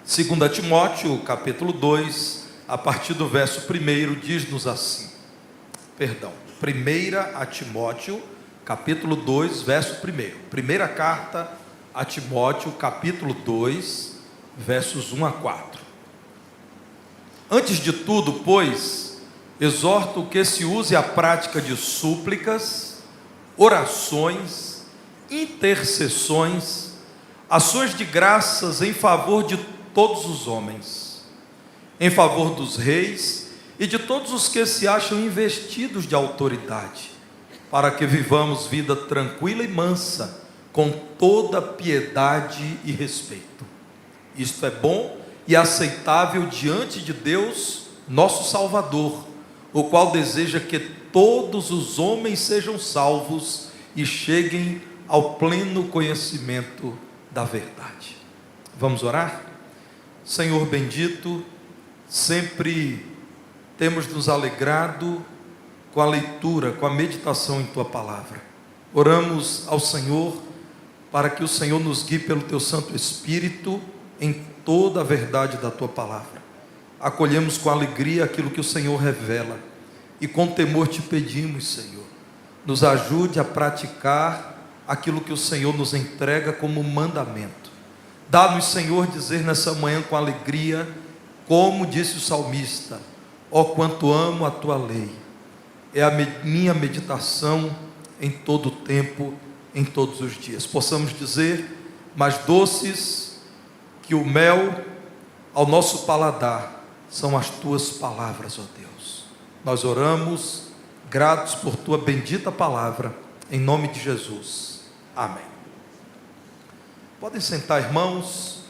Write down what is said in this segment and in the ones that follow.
2 Timóteo, capítulo 2, a partir do verso 1, diz-nos assim, 1 Timóteo, capítulo 2, verso 1. Primeira carta a Timóteo, capítulo 2, versos 1 a 4. Antes de tudo, pois, exorto que se use a prática de súplicas, orações, intercessões, ações de graças em favor de todos os homens, em favor dos reis e de todos os que se acham investidos de autoridade, para que vivamos vida tranquila e mansa, com toda piedade e respeito. Isto é bom e aceitável diante de Deus, nosso Salvador, o qual deseja que todos os homens sejam salvos e cheguem ao pleno conhecimento da verdade. Vamos orar? Senhor bendito, sempre temos nos alegrado com a leitura, com a meditação em Tua Palavra. Oramos ao Senhor para que o Senhor nos guie pelo Teu Santo Espírito em toda a verdade da Tua Palavra. Acolhemos com alegria aquilo que o Senhor revela e com temor Te pedimos, Senhor, nos ajude a praticar aquilo que o Senhor nos entrega como mandamento. Dá-nos, Senhor, dizer nessa manhã com alegria, como disse o salmista: ó quanto amo a Tua lei, é a minha meditação em todo o tempo, em todos os dias. Possamos dizer, mais doces que o mel ao nosso paladar são as Tuas palavras, ó Deus. Nós oramos, gratos por Tua bendita palavra, em nome de Jesus. Amém. Podem sentar, irmãos,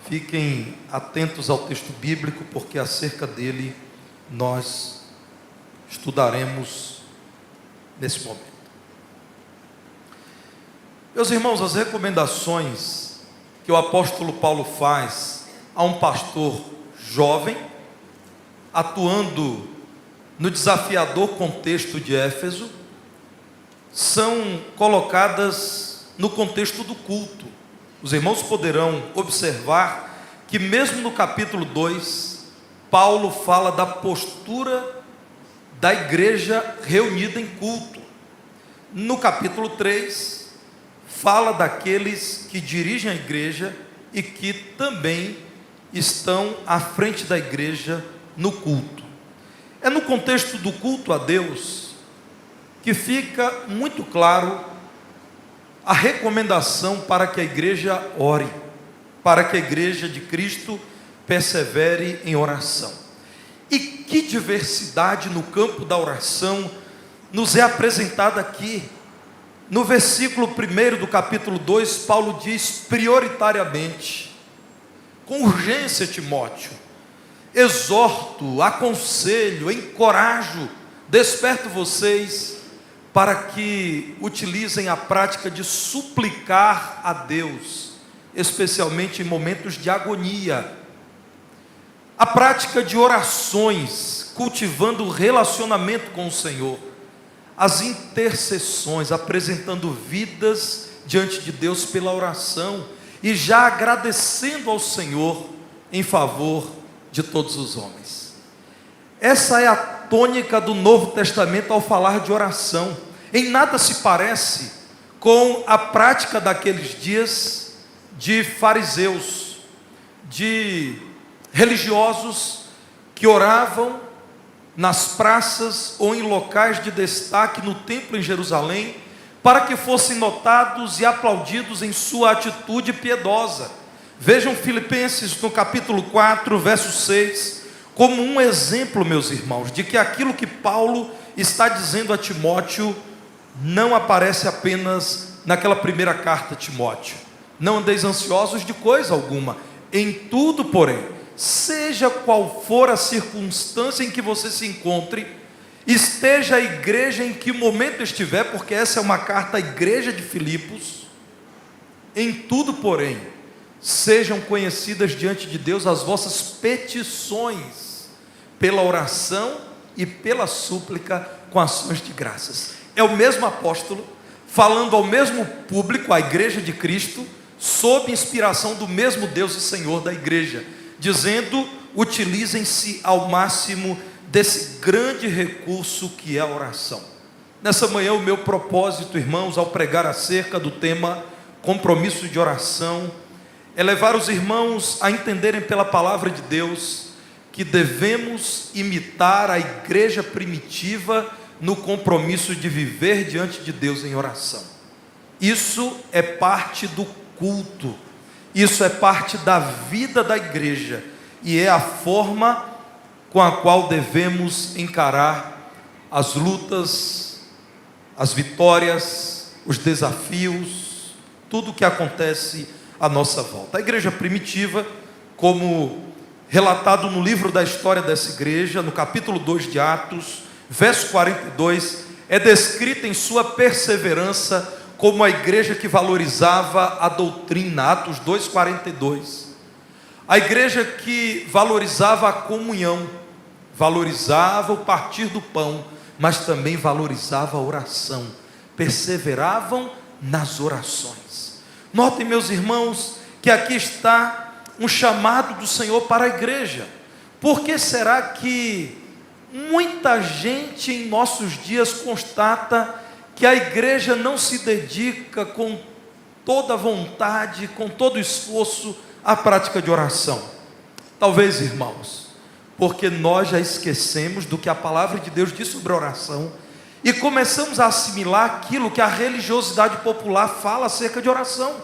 fiquem atentos ao texto bíblico, porque acerca dele nós estudaremos nesse momento. Meus irmãos, as recomendações que o apóstolo Paulo faz a um pastor jovem, atuando no desafiador contexto de Éfeso, são colocadas no contexto do culto. Os irmãos poderão observar que mesmo no capítulo 2, Paulo fala da postura da igreja reunida em culto. No capítulo 3, fala daqueles que dirigem a igreja e que também estão à frente da igreja no culto. É no contexto do culto a Deus que fica muito claro a recomendação para que a igreja ore, para que a igreja de Cristo persevere em oração. E que diversidade no campo da oração nos é apresentada aqui. No versículo 1 do capítulo 2, Paulo diz prioritariamente, com urgência, Timóteo, exorto, aconselho, encorajo, desperto vocês para que utilizem a prática de suplicar a Deus, especialmente em momentos de agonia. A prática de orações, cultivando o relacionamento com o Senhor. As intercessões, apresentando vidas diante de Deus pela oração e já agradecendo ao Senhor em favor de todos os homens. Essa é a tônica do Novo Testamento ao falar de oração. Em nada se parece com a prática daqueles dias de fariseus, de religiosos que oravam nas praças ou em locais de destaque no templo em Jerusalém, para que fossem notados e aplaudidos em sua atitude piedosa. Vejam Filipenses no capítulo 4, verso 6, como um exemplo, meus irmãos, de que aquilo que Paulo está dizendo a Timóteo não aparece apenas naquela primeira carta a Timóteo. Não andeis ansiosos de coisa alguma, em tudo, porém, seja qual for a circunstância em que você se encontre, esteja a igreja em que momento estiver, porque essa é uma carta à igreja de Filipos, em tudo, porém, sejam conhecidas diante de Deus as vossas petições, pela oração e pela súplica com ações de graças. É o mesmo apóstolo falando ao mesmo público, a igreja de Cristo, sob inspiração do mesmo Deus e Senhor da igreja, dizendo: utilizem-se ao máximo desse grande recurso que é a oração. Nessa manhã, o meu propósito, irmãos, ao pregar acerca do tema compromisso de oração, é levar os irmãos a entenderem pela palavra de Deus que devemos imitar a igreja primitiva no compromisso de viver diante de Deus em oração. Isso é parte do culto, isso é parte da vida da igreja, e é a forma com a qual devemos encarar as lutas, as vitórias, os desafios, tudo o que acontece à nossa volta. A igreja primitiva, como relatado no livro da história dessa igreja, no capítulo 2 de Atos, verso 42, é descrita em sua perseverança como a igreja que valorizava a doutrina. Atos 2:42. A igreja que valorizava a comunhão, valorizava o partir do pão, mas também valorizava a oração, perseveravam nas orações. Notem, meus irmãos, que aqui está um chamado do Senhor para a igreja. Por que será que muita gente em nossos dias constata que a igreja não se dedica com toda a vontade, com todo o esforço à prática de oração? Talvez, irmãos, porque nós já esquecemos do que a palavra de Deus diz sobre oração e começamos a assimilar aquilo que a religiosidade popular fala acerca de oração.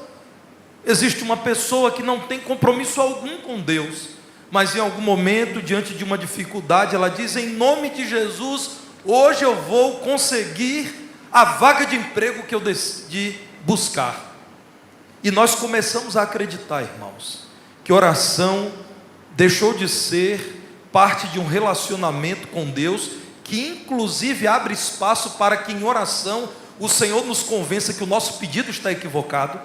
Existe uma pessoa que não tem compromisso algum com Deus, mas em algum momento, diante de uma dificuldade, ela diz: em nome de Jesus, hoje eu vou conseguir a vaga de emprego que eu decidi buscar. E nós começamos a acreditar, irmãos, que oração deixou de ser parte de um relacionamento com Deus, que inclusive abre espaço para que em oração o Senhor nos convença que o nosso pedido está equivocado,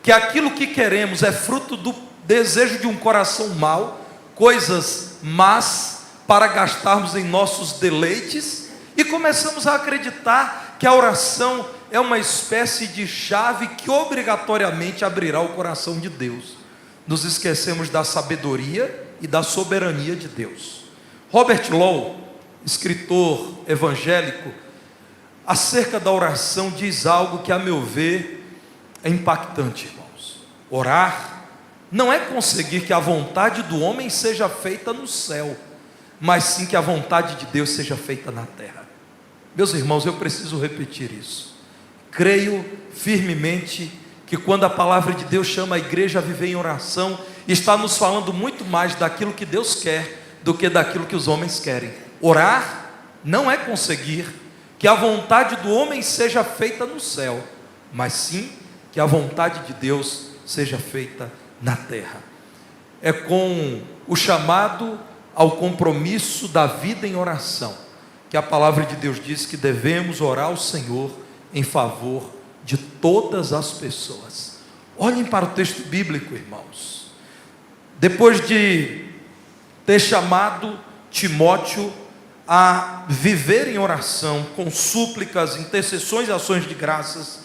que aquilo que queremos é fruto do desejo de um coração mau, coisas más para gastarmos em nossos deleites, e começamos a acreditar que a oração é uma espécie de chave que obrigatoriamente abrirá o coração de Deus. Nos esquecemos da sabedoria e da soberania de Deus. Robert Lowe, escritor evangélico, acerca da oração diz algo que, a meu ver, é impactante, irmãos. Orar não é conseguir que a vontade do homem seja feita no céu, mas sim que a vontade de Deus seja feita na terra. Meus irmãos, eu preciso repetir isso. Creio firmemente que quando a palavra de Deus chama a igreja a viver em oração, está nos falando muito mais daquilo que Deus quer do que daquilo que os homens querem. Orar não é conseguir que a vontade do homem seja feita no céu, mas sim que a vontade de Deus seja feita na terra. É com o chamado ao compromisso da vida em oração que a palavra de Deus diz que devemos orar ao Senhor em favor de todas as pessoas. Olhem para o texto bíblico, irmãos. Depois de ter chamado Timóteo a viver em oração, com súplicas, intercessões e ações de graças,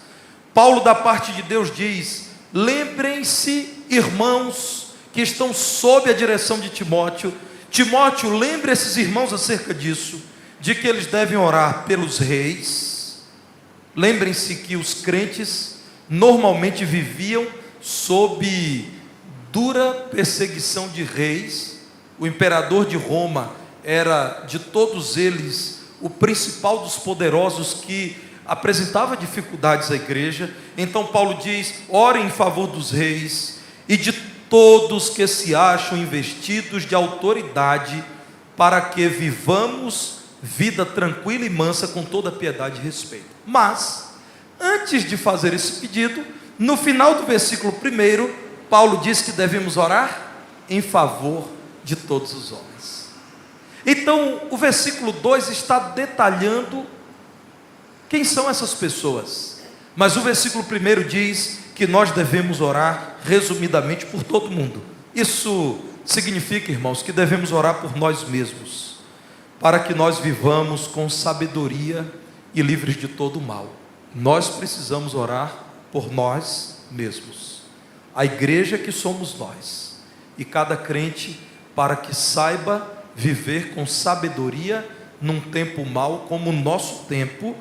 Paulo, da parte de Deus, diz: lembrem-se, irmãos, que estão sob a direção de Timóteo. Timóteo, lembre esses irmãos acerca disso, de que eles devem orar pelos reis. Lembrem-se que os crentes normalmente viviam sob dura perseguição de reis. O imperador de Roma era, de todos eles, o principal dos poderosos, que apresentava dificuldades à igreja. Então Paulo diz: orem em favor dos reis e de todos que se acham investidos de autoridade, para que vivamos vida tranquila e mansa, com toda piedade e respeito. Mas, antes de fazer esse pedido, no final do versículo 1, Paulo diz que devemos orar em favor de todos os homens. Então, o versículo 2 está detalhando quem são essas pessoas, mas o versículo 1 diz que nós devemos orar resumidamente por todo mundo. Isso significa, irmãos, que devemos orar por nós mesmos, para que nós vivamos com sabedoria e livres de todo o mal. Nós precisamos orar por nós mesmos. a igreja que somos nós, e cada crente, para que saiba viver com sabedoria num tempo mau como o nosso tempo,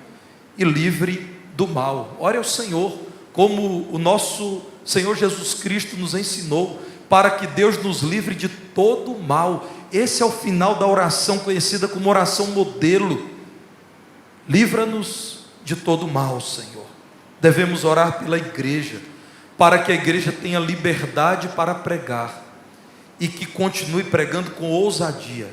e livre do mal. Ore ao Senhor, como o nosso Senhor Jesus Cristo nos ensinou, para que Deus nos livre de todo mal. Esse é o final da oração conhecida como oração modelo. Livra-nos de todo mal, Senhor. Devemos orar pela igreja, para que a igreja tenha liberdade para pregar, e que continue pregando com ousadia,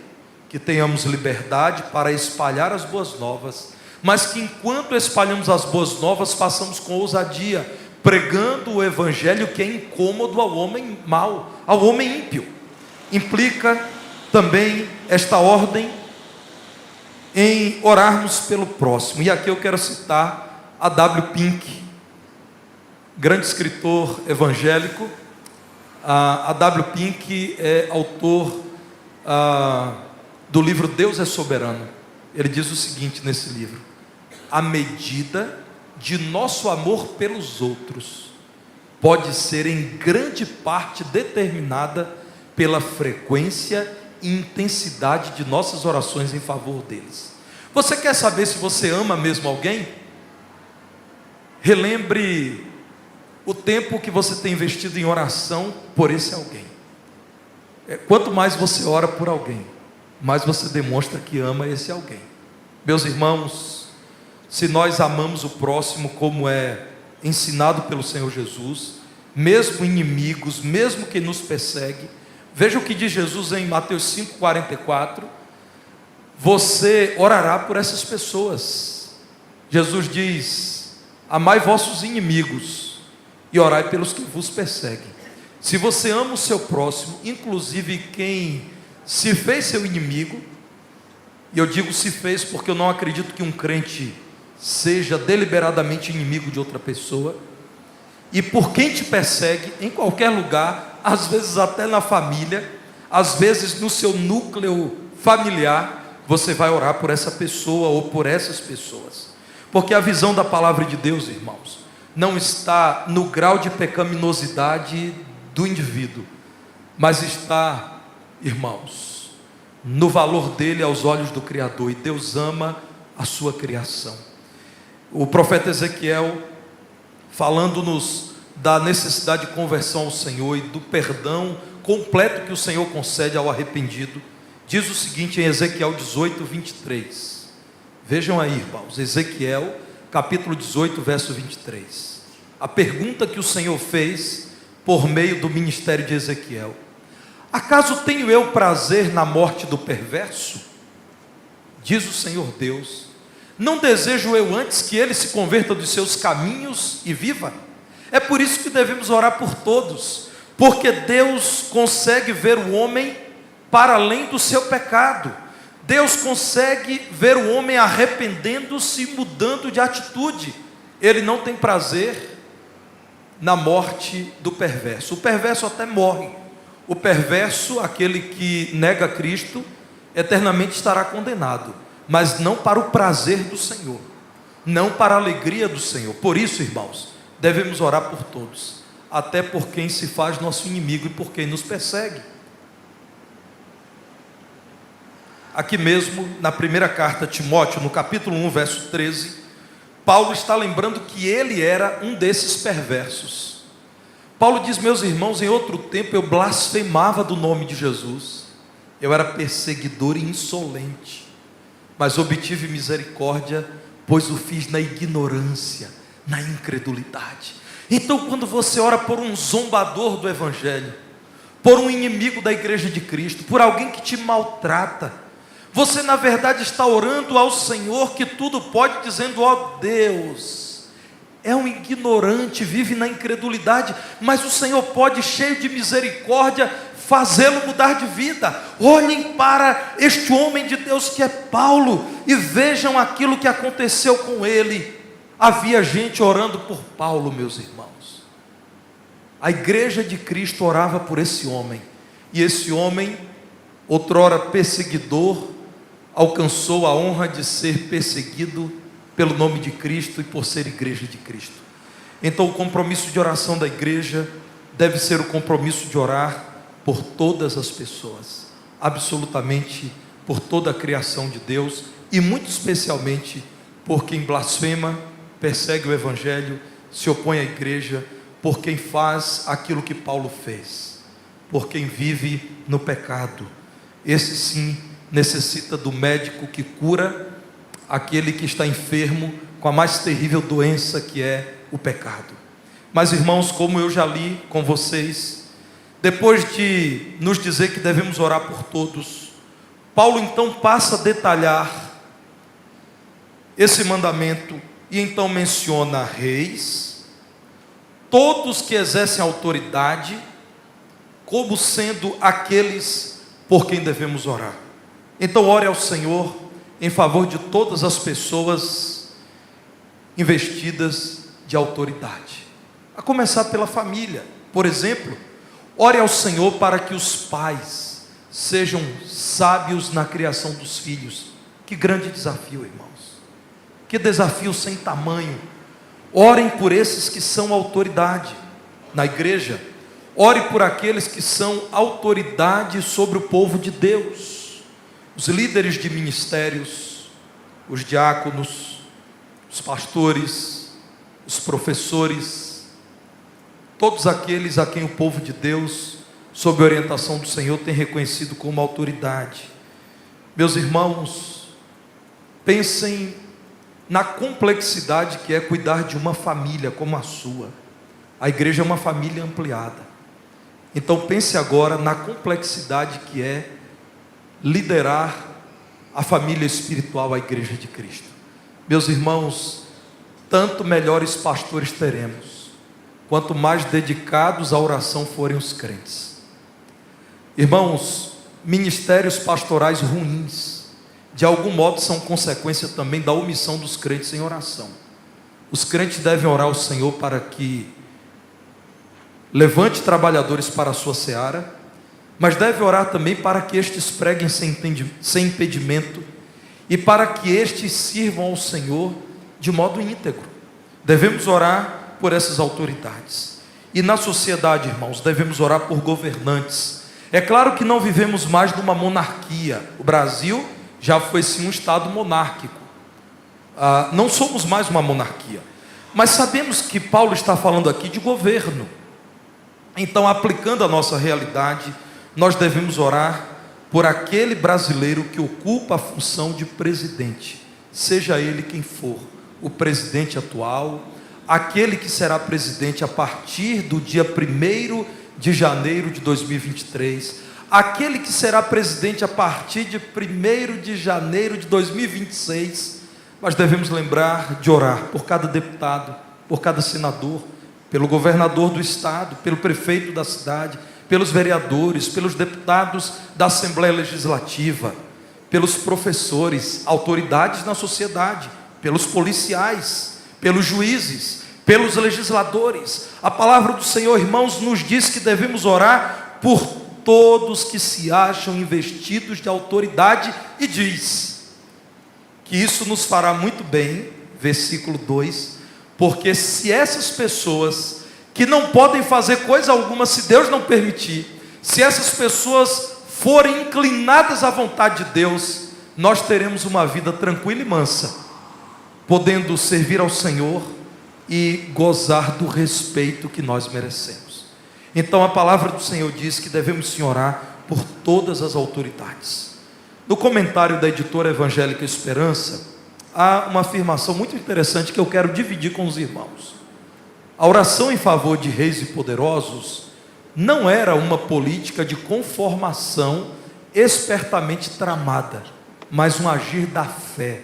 que tenhamos liberdade para espalhar as boas novas, mas que enquanto espalhamos as boas novas, façamos com ousadia, pregando o evangelho que é incômodo ao homem mau, ao homem ímpio. Implica também esta ordem em orarmos pelo próximo, e aqui eu quero citar a W. Pink, grande escritor evangélico. A W. Pink é autor do livro Deus é Soberano. Ele diz o seguinte nesse livro: a medida de nosso amor pelos outros pode ser em grande parte determinada pela frequência e intensidade de nossas orações em favor deles. Você quer saber se você ama mesmo alguém? Relembre o tempo que você tem investido em oração por esse alguém. Quanto mais você ora por alguém, mais você demonstra que ama esse alguém. Meus irmãos, se nós amamos o próximo como é ensinado pelo Senhor Jesus, mesmo inimigos, mesmo quem nos persegue, veja o que diz Jesus em Mateus 5,44, você orará por essas pessoas. Jesus diz: amai vossos inimigos e orai pelos que vos perseguem. Se você ama o seu próximo, inclusive quem se fez seu inimigo, e eu digo se fez porque eu não acredito que um crente seja deliberadamente inimigo de outra pessoa, e por quem te persegue, em qualquer lugar, às vezes até na família, às vezes no seu núcleo familiar, você vai orar por essa pessoa ou por essas pessoas, porque a visão da palavra de Deus, irmãos, não está no grau de pecaminosidade do indivíduo, mas está, irmãos, no valor dele aos olhos do Criador, e Deus ama a sua criação. O profeta Ezequiel, falando-nos da necessidade de conversão ao Senhor e do perdão completo que o Senhor concede ao arrependido, diz o seguinte em Ezequiel 18, 23. Vejam aí, irmãos, Ezequiel capítulo 18, verso 23. A pergunta que o Senhor fez por meio do ministério de Ezequiel: acaso tenho eu prazer na morte do perverso? Diz o Senhor Deus: não desejo eu antes que ele se converta dos seus caminhos e viva? É por isso que devemos orar por todos, porque Deus consegue ver o homem para além do seu pecado. Deus consegue ver o homem arrependendo-se e mudando de atitude. Ele não tem prazer na morte do perverso. O perverso até morre. O perverso, aquele que nega Cristo, eternamente estará condenado, mas não para o prazer do Senhor, não para a alegria do Senhor. Por isso, irmãos, devemos orar por todos, até por quem se faz nosso inimigo e por quem nos persegue. Aqui mesmo, na primeira carta a Timóteo, no capítulo 1, verso 13, Paulo está lembrando que ele era um desses perversos. Paulo diz: meus irmãos, em outro tempo eu blasfemava do nome de Jesus, eu era perseguidor e insolente, mas obtive misericórdia, pois o fiz na ignorância, na incredulidade. Então, quando você ora por um zombador do Evangelho, por um inimigo da igreja de Cristo, por alguém que te maltrata, você na verdade está orando ao Senhor que tudo pode, dizendo: ó Deus, é um ignorante, vive na incredulidade, mas o Senhor pode, cheio de misericórdia, fazê-lo mudar de vida. Olhem para este homem de Deus que é Paulo, e vejam aquilo que aconteceu com ele. Havia gente orando por Paulo, meus irmãos. A igreja de Cristo orava por esse homem, e esse homem, outrora perseguidor, alcançou a honra de ser perseguido pelo nome de Cristo e por ser igreja de Cristo. Então o compromisso de oração da igreja deve ser o compromisso de orar por todas as pessoas, absolutamente por toda a criação de Deus, e muito especialmente por quem blasfema, persegue o Evangelho, se opõe à igreja, por quem faz aquilo que Paulo fez, por quem vive no pecado. Esse sim necessita do médico que cura aquele que está enfermo com a mais terrível doença, que é o pecado. Mas, irmãos, como eu já li com vocês, depois de nos dizer que devemos orar por todos, Paulo então passa a detalhar esse mandamento e então menciona reis, todos que exercem autoridade, como sendo aqueles por quem devemos orar. Então ore ao Senhor em favor de todas as pessoas investidas de autoridade, a começar pela família. Por exemplo, ore ao Senhor para que os pais sejam sábios na criação dos filhos. Que grande desafio, irmãos, que desafio sem tamanho. Orem por esses que são autoridade na igreja, ore por aqueles que são autoridade sobre o povo de Deus, os líderes de ministérios, os diáconos, os pastores, os professores, todos aqueles a quem o povo de Deus, sob a orientação do Senhor, tem reconhecido como autoridade. Meus irmãos, pensem na complexidade que é cuidar de uma família como a sua. A igreja é uma família ampliada. Então pense agora na complexidade que é liderar a família espiritual, a igreja de Cristo. Meus irmãos, tanto melhores pastores teremos, quanto mais dedicados à oração forem os crentes. Irmãos, ministérios pastorais ruins, de algum modo são consequência também da omissão dos crentes em oração. Os crentes devem orar ao Senhor para que levante trabalhadores para a sua seara, mas deve orar também para que estes preguem sem impedimento, e para que estes sirvam ao Senhor de modo íntegro. Devemos orar por essas autoridades. E na sociedade, irmãos, devemos orar por governantes. É claro que não vivemos mais numa monarquia. O Brasil já foi sim um estado monárquico. Não somos mais uma monarquia. Mas sabemos que Paulo está falando aqui de governo. Então, aplicando a nossa realidade, nós devemos orar por aquele brasileiro que ocupa a função de presidente, seja ele quem for, o presidente atual, aquele que será presidente a partir do dia 1º de janeiro de 2023, aquele que será presidente a partir de 1º de janeiro de 2026, mas devemos lembrar de orar por cada deputado, por cada senador, pelo governador do estado, pelo prefeito da cidade, pelos vereadores, pelos deputados da Assembleia Legislativa, pelos professores, autoridades na sociedade, pelos policiais, pelos juízes, pelos legisladores. A palavra do Senhor, irmãos, nos diz que devemos orar por todos que se acham investidos de autoridade, e diz que isso nos fará muito bem, versículo 2, porque se essas pessoas que não podem fazer coisa alguma se Deus não permitir, se essas pessoas forem inclinadas à vontade de Deus, nós teremos uma vida tranquila e mansa, podendo servir ao Senhor e gozar do respeito que nós merecemos. Então a palavra do Senhor diz que devemos sim orar por todas as autoridades. No comentário da editora Evangélica Esperança, há uma afirmação muito interessante que eu quero dividir com os irmãos. A oração em favor de reis e poderosos não era uma política de conformação espertamente tramada, mas um agir da fé,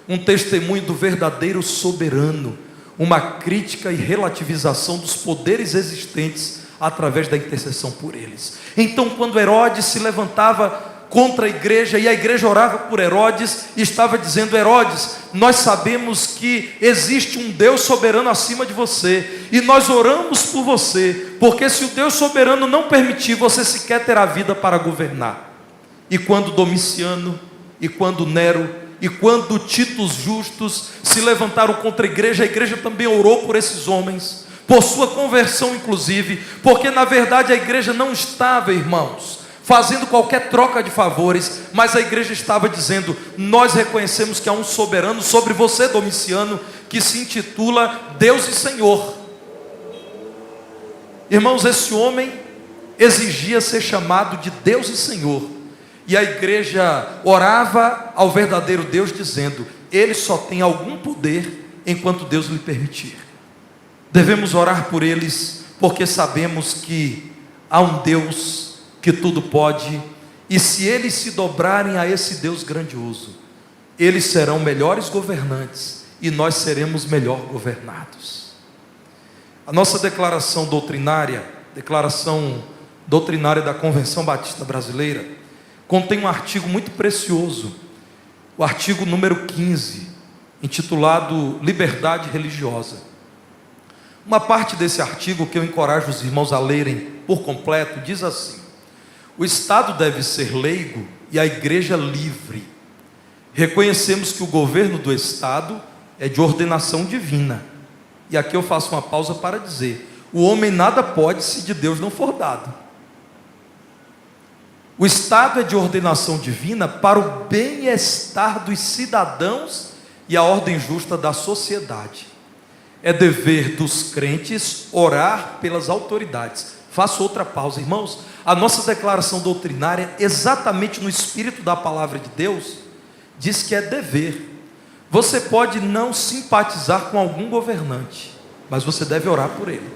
um testemunho do verdadeiro soberano, uma crítica e relativização dos poderes existentes através da intercessão por eles. Então, quando Herodes se levantava contra a igreja, e a igreja orava por Herodes, e estava dizendo: Herodes, nós sabemos que existe um Deus soberano acima de você, e nós oramos por você, porque se o Deus soberano não permitir, você sequer terá vida para governar. E quando Domiciano, e quando Nero, e quando Titos Justos se levantaram contra a igreja também orou por esses homens, por sua conversão inclusive, porque na verdade a igreja não estava, irmãos, fazendo qualquer troca de favores, mas a igreja estava dizendo: nós reconhecemos que há um soberano sobre você, Domiciano, que se intitula Deus e Senhor. Irmãos, esse homem exigia ser chamado de Deus e Senhor, e a igreja orava ao verdadeiro Deus dizendo: ele só tem algum poder enquanto Deus lhe permitir. Devemos orar por eles, porque sabemos que há um Deus que tudo pode, e se eles se dobrarem a esse Deus grandioso, eles serão melhores governantes, e nós seremos melhor governados. A nossa declaração doutrinária da Convenção Batista Brasileira, contém um artigo muito precioso, o artigo número 15, intitulado Liberdade Religiosa. Uma parte desse artigo, que eu encorajo os irmãos a lerem por completo, diz assim: o Estado deve ser leigo e a igreja livre. Reconhecemos que o governo do Estado é de ordenação divina. E aqui eu faço uma pausa para dizer: o homem nada pode se de Deus não for dado. O Estado é de ordenação divina para o bem-estar dos cidadãos e a ordem justa da sociedade. É dever dos crentes orar pelas autoridades. Faço outra pausa, irmãos. A nossa declaração doutrinária, exatamente no espírito da palavra de Deus, diz que é dever. Você pode não simpatizar com algum governante, mas você deve orar por ele.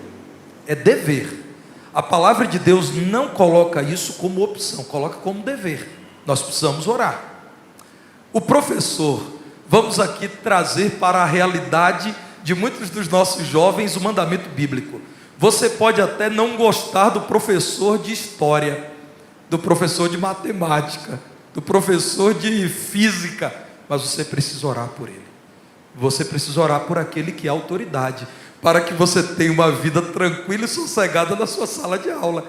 É dever. A palavra de Deus não coloca isso como opção, coloca como dever. Nós precisamos orar. O professor, vamos aqui trazer para a realidade de muitos dos nossos jovens o mandamento bíblico. Você pode até não gostar do professor de história, do professor de matemática, do professor de física, mas você precisa orar por ele. Você precisa orar por aquele que é autoridade, para que você tenha uma vida tranquila e sossegada na sua sala de aula.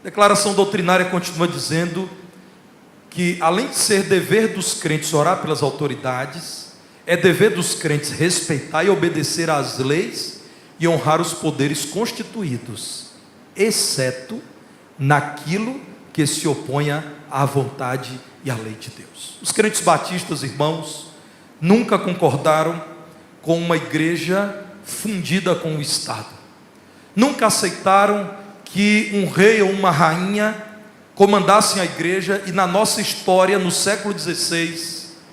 A declaração doutrinária continua dizendo que, além de ser dever dos crentes orar pelas autoridades, é dever dos crentes respeitar e obedecer às leis e honrar os poderes constituídos, exceto naquilo que se oponha à vontade e à lei de Deus. Os crentes batistas, irmãos, nunca concordaram com uma igreja fundida com o Estado. Nunca aceitaram que um rei ou uma rainha comandassem a igreja, e na nossa história, no século XVI,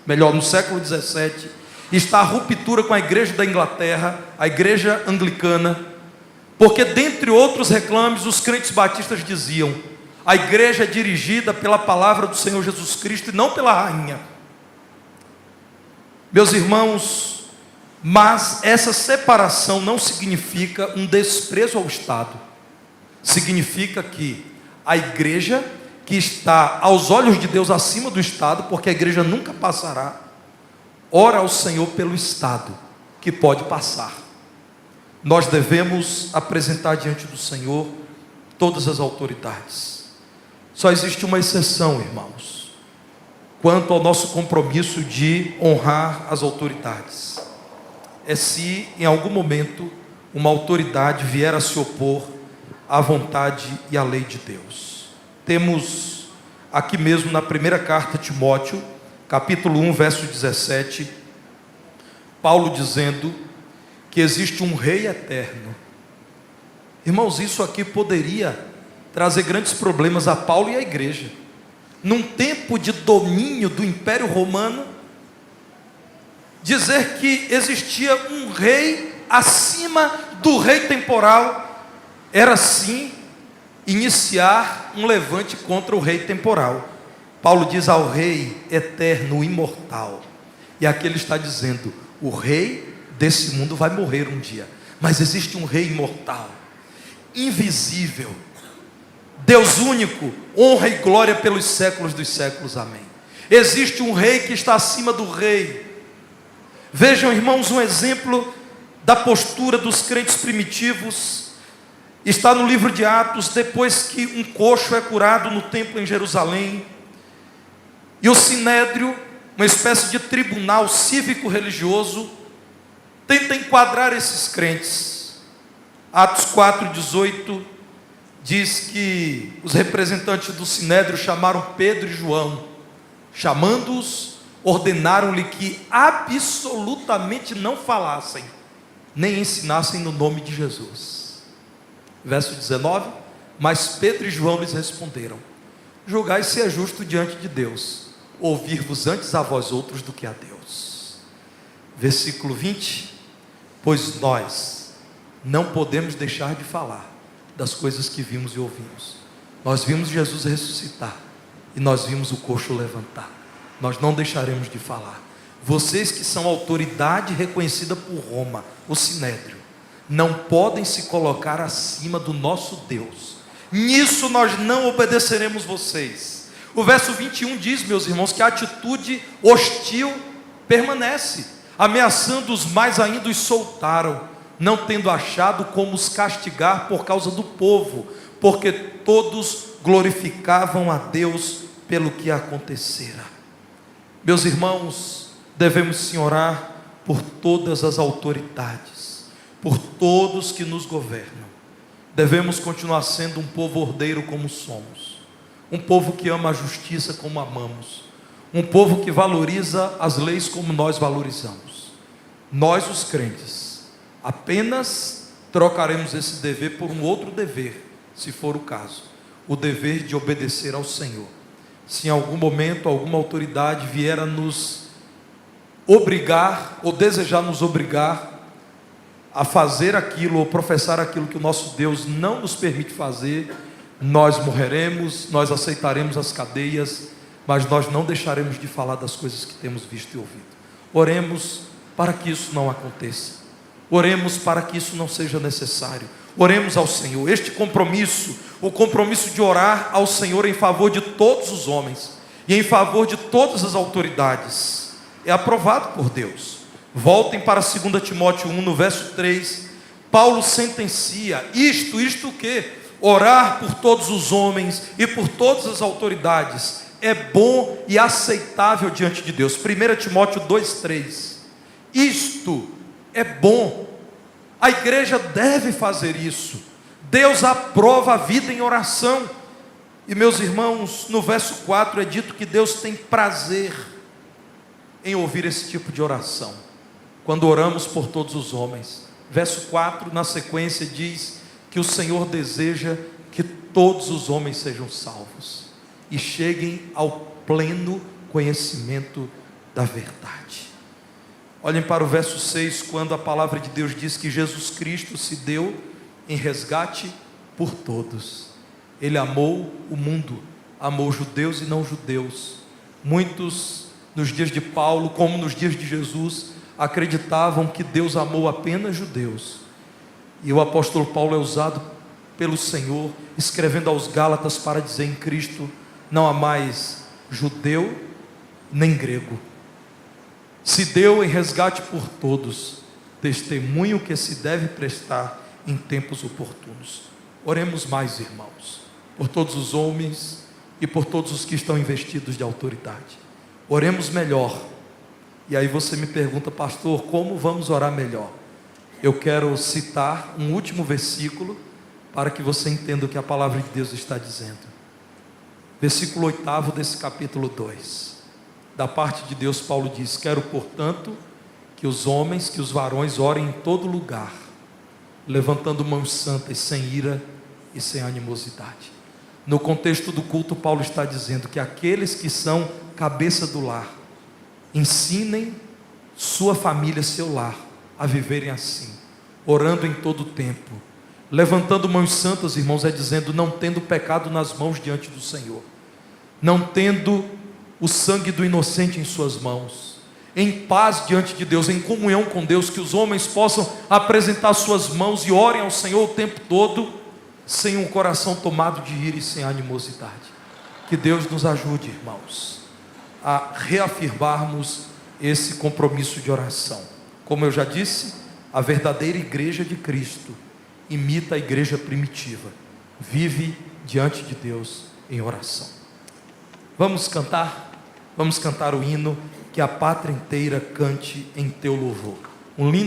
no século XVII, está a ruptura com a igreja da Inglaterra, a igreja anglicana, porque dentre outros reclames, os crentes batistas diziam: a igreja é dirigida pela palavra do Senhor Jesus Cristo e não pela rainha. Meus irmãos, mas essa separação não significa um desprezo ao Estado. Significa que a igreja, que está aos olhos de Deus acima do Estado, porque a igreja nunca passará, ora ao Senhor pelo Estado, que pode passar. Nós devemos apresentar diante do Senhor todas as autoridades. Só existe uma exceção, irmãos, quanto ao nosso compromisso de honrar as autoridades. É se em algum momento uma autoridade vier a se opor à vontade e à lei de Deus. Temos aqui mesmo na primeira carta a Timóteo, capítulo 1, verso 17, Paulo dizendo que existe um rei eterno. Irmãos, isso aqui poderia trazer grandes problemas a Paulo e à igreja. Num tempo de domínio do Império Romano, dizer que existia um rei acima do rei temporal, era sim iniciar um levante contra o rei temporal. Paulo diz ao rei eterno, imortal, e aqui ele está dizendo: o rei desse mundo vai morrer um dia, mas existe um rei imortal, invisível, Deus único, honra e glória pelos séculos dos séculos, amém. Existe um rei que está acima do rei. Vejam, irmãos, um exemplo da postura dos crentes primitivos, está no livro de Atos, depois que um coxo é curado no templo em Jerusalém, e o Sinédrio, uma espécie de tribunal cívico-religioso, tenta enquadrar esses crentes. Atos 4,18 diz que os representantes do Sinédrio chamaram Pedro e João. Chamando-os, ordenaram-lhe que absolutamente não falassem, nem ensinassem no nome de Jesus. Verso 19: mas Pedro e João lhes responderam: julgai se é justo diante de Deus ouvir-vos antes a vós outros do que a Deus. Versículo 20: pois nós não podemos deixar de falar das coisas que vimos e ouvimos. Nós vimos Jesus ressuscitar e nós vimos o coxo levantar. Nós não deixaremos de falar. Vocês que são autoridade reconhecida por Roma, o Sinédrio, não podem se colocar acima do nosso Deus. Nisso nós não obedeceremos vocês. O verso 21 diz, meus irmãos, que a atitude hostil permanece. Ameaçando-os mais ainda, os soltaram, não tendo achado como os castigar por causa do povo, porque todos glorificavam a Deus pelo que acontecera. Meus irmãos, devemos sim orar por todas as autoridades, por todos que nos governam. Devemos continuar sendo um povo ordeiro como somos, um povo que ama a justiça como amamos, um povo que valoriza as leis como nós valorizamos. Nós, os crentes, apenas trocaremos esse dever por um outro dever, se for o caso, o dever de obedecer ao Senhor. Se em algum momento alguma autoridade vier a nos obrigar ou desejar nos obrigar a fazer aquilo ou professar aquilo que o nosso Deus não nos permite fazer, nós morreremos, nós aceitaremos as cadeias, mas nós não deixaremos de falar das coisas que temos visto e ouvido. Oremos para que isso não aconteça. Oremos para que isso não seja necessário. Oremos ao Senhor. Este compromisso, o compromisso de orar ao Senhor em favor de todos os homens e em favor de todas as autoridades, é aprovado por Deus. Voltem para 2 Timóteo 1, no verso 3. Paulo sentencia isto o quê? Orar por todos os homens e por todas as autoridades é bom e aceitável diante de Deus. 1 Timóteo 2,3. Isto é bom. A igreja deve fazer isso. Deus aprova a vida em oração. E meus irmãos, no verso 4 é dito que Deus tem prazer em ouvir esse tipo de oração, quando oramos por todos os homens. Verso 4, na sequência, diz que o Senhor deseja que todos os homens sejam salvos e cheguem ao pleno conhecimento da verdade. Olhem para o verso 6, quando a palavra de Deus diz que Jesus Cristo se deu em resgate por todos. Ele amou o mundo, amou judeus e não judeus. Muitos, nos dias de Paulo, como nos dias de Jesus, acreditavam que Deus amou apenas judeus. E o apóstolo Paulo é usado pelo Senhor, escrevendo aos Gálatas para dizer: em Cristo não há mais judeu nem grego. Se deu em resgate por todos, testemunho que se deve prestar em tempos oportunos. Oremos mais, irmãos, por todos os homens e por todos os que estão investidos de autoridade. Oremos melhor. E aí você me pergunta: pastor, como vamos orar melhor? Eu quero citar um último versículo para que você entenda o que a palavra de Deus está dizendo. Versículo 8 desse capítulo 2. Da parte de Deus, Paulo diz: quero, portanto, que os homens, que os varões orem em todo lugar, levantando mãos santas, sem ira e sem animosidade. No contexto do culto, Paulo está dizendo que aqueles que são cabeça do lar, ensinem sua família, seu lar, a viverem assim, orando em todo o tempo, levantando mãos santas, irmãos, é dizendo, não tendo pecado nas mãos diante do Senhor, não tendo o sangue do inocente em suas mãos, em paz diante de Deus, em comunhão com Deus, que os homens possam apresentar suas mãos e orem ao Senhor o tempo todo, sem um coração tomado de ira e sem animosidade. Que Deus nos ajude, irmãos, a reafirmarmos esse compromisso de oração. Como eu já disse, a verdadeira igreja de Cristo imita a igreja primitiva, vive diante de Deus em oração. Vamos cantar o hino, que a pátria inteira cante em teu louvor. Um lindo